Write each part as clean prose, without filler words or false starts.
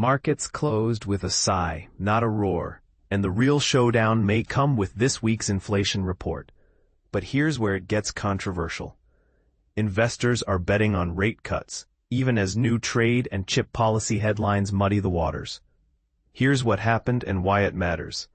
Markets closed with a sigh, not a roar, and the real showdown may come with this week's inflation report. But here's where it gets controversial. Investors are betting on rate cuts, even as new trade and chip policy headlines muddy the waters. Here's what happened and why it matters.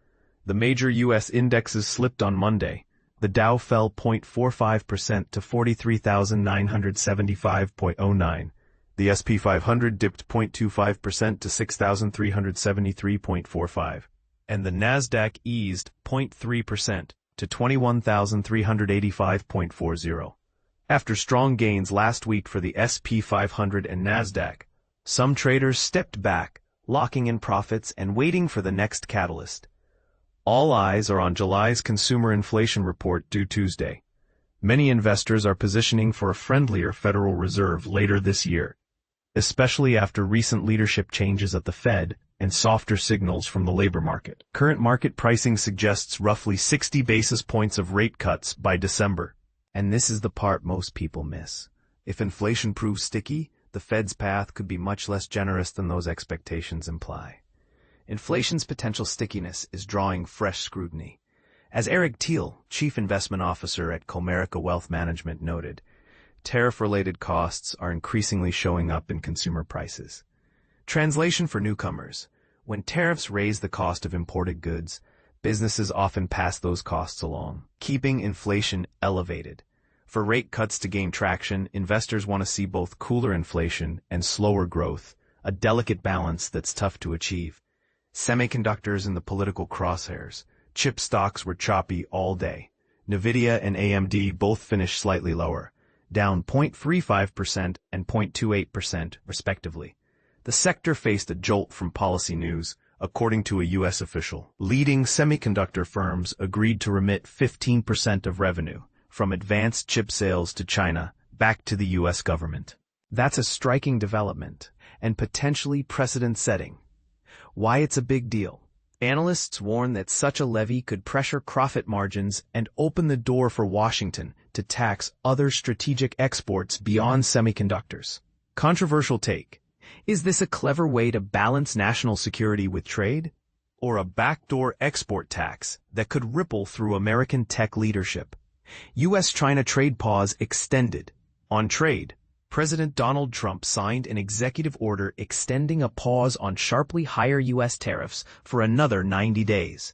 The major U.S. indexes slipped on Monday. The Dow fell 0.45% to 43,975.09. The S&P 500 dipped 0.25% to 6,373.45. And the Nasdaq eased 0.3% to 21,385.40. After strong gains last week for the S&P 500 and Nasdaq, some traders stepped back, locking in profits and waiting for the next catalyst. All eyes are on July's consumer inflation report due Tuesday. Many investors are positioning for a friendlier Federal Reserve later this year, especially after recent leadership changes at the Fed and softer signals from the labor market. Current market pricing suggests roughly 60 basis points of rate cuts by December. And this is the part most people miss. If inflation proves sticky, the Fed's path could be much less generous than those expectations imply. Inflation's potential stickiness is drawing fresh scrutiny. As Eric Thiel, Chief Investment Officer at Comerica Wealth Management, noted, tariff-related costs are increasingly showing up in consumer prices. Translation for newcomers: when tariffs raise the cost of imported goods, businesses often pass those costs along, keeping inflation elevated. For rate cuts to gain traction, investors want to see both cooler inflation and slower growth, a delicate balance that's tough to achieve. Semiconductors in the political crosshairs. Chip stocks were choppy all day. Nvidia and AMD both finished slightly lower, down 0.35% and 0.28%, respectively. The sector faced a jolt from policy news, according to a U.S. official. Leading semiconductor firms agreed to remit 15% of revenue from advanced chip sales to China back to the U.S. government. That's a striking development and potentially precedent-setting. Why it's a big deal? Analysts warn that such a levy could pressure profit margins and open the door for Washington to tax other strategic exports beyond semiconductors. Controversial take. Is this a clever way to balance national security with trade? Or a backdoor export tax that could ripple through American tech leadership? U.S. China trade pause extended. On trade, President Donald Trump signed an executive order extending a pause on sharply higher U.S. tariffs for another 90 days.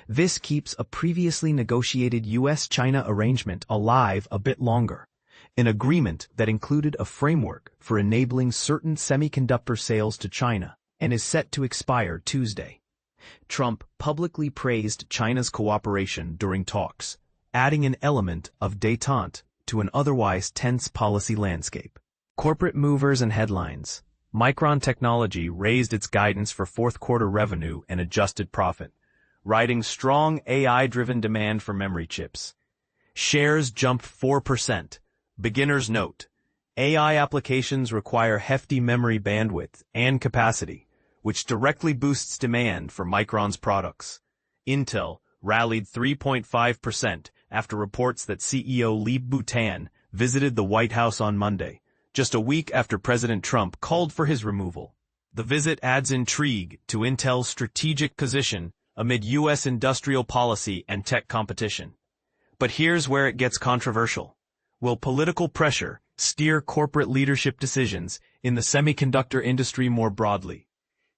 This keeps a previously negotiated U.S. China arrangement alive a bit longer, an agreement that included a framework for enabling certain semiconductor sales to China and is set to expire Tuesday. Trump publicly praised China's cooperation during talks, adding an element of détente to an otherwise tense policy landscape. Corporate movers and headlines. Micron Technology raised its guidance for fourth-quarter revenue and adjusted profit, riding strong AI-driven demand for memory chips. Shares jumped 4%. Beginner's note: AI applications require hefty memory bandwidth and capacity, which directly boosts demand for Micron's products. Intel rallied 3.5% after reports that CEO Lip Butan visited the White House on Monday, just a week after President Trump called for his removal. The visit adds intrigue to Intel's strategic position amid U.S. industrial policy and tech competition. But here's where it gets controversial. Will political pressure steer corporate leadership decisions in the semiconductor industry more broadly?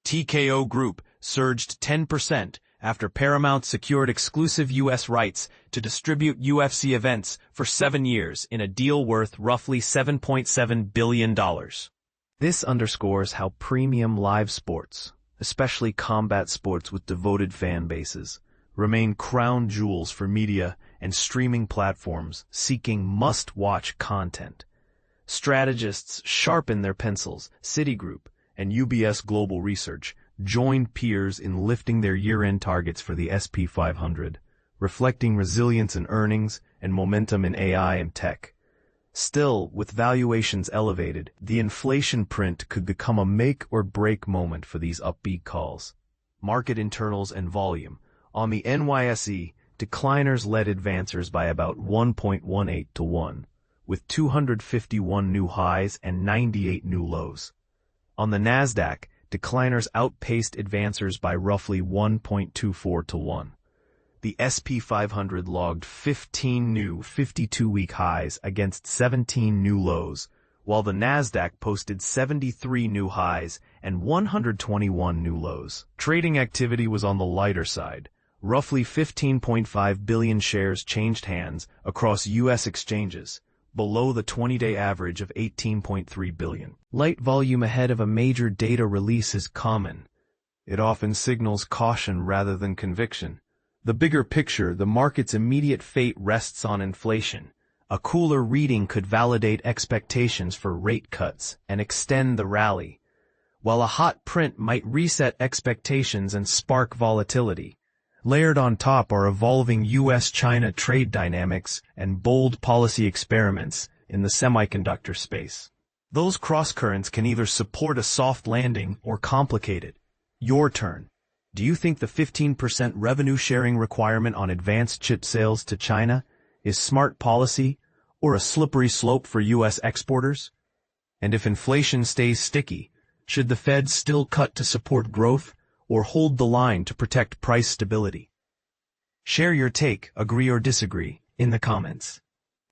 TKO Group surged 10% after Paramount secured exclusive U.S. rights to distribute UFC events for 7 years in a deal worth roughly $7.7 billion. This underscores how premium live sports, especially combat sports with devoted fan bases, remain crown jewels for media and streaming platforms seeking must-watch content. Strategists sharpen their pencils. Citigroup and UBS Global Research joined peers in lifting their year-end targets for the S&P 500, reflecting resilience in earnings and momentum in AI and tech. Still, with valuations elevated, the inflation print could become a make-or-break moment for these upbeat calls. Market internals and volume. On the NYSE, decliners led advancers by about 1.18 to 1, with 251 new highs and 98 new lows. On the Nasdaq, decliners outpaced advancers by roughly 1.24 to 1. The S&P 500 logged 15 new 52-week highs against 17 new lows, while the Nasdaq posted 73 new highs and 121 new lows. Trading activity was on the lighter side. Roughly 15.5 billion shares changed hands across U.S. exchanges, below the 20-day average of 18.3 billion. Light volume ahead of a major data release is common. It often signals caution rather than conviction. The bigger picture, the market's immediate fate rests on inflation. A cooler reading could validate expectations for rate cuts and extend the rally, while a hot print might reset expectations and spark volatility. Layered on top are evolving U.S. China trade dynamics and bold policy experiments in the semiconductor space. Those crosscurrents can either support a soft landing or complicate it. Your turn. Do you think the 15% revenue sharing requirement on advanced chip sales to China is smart policy or a slippery slope for U.S. exporters? And if inflation stays sticky, should the Fed still cut to support growth or hold the line to protect price stability? Share your take, agree or disagree, in the comments.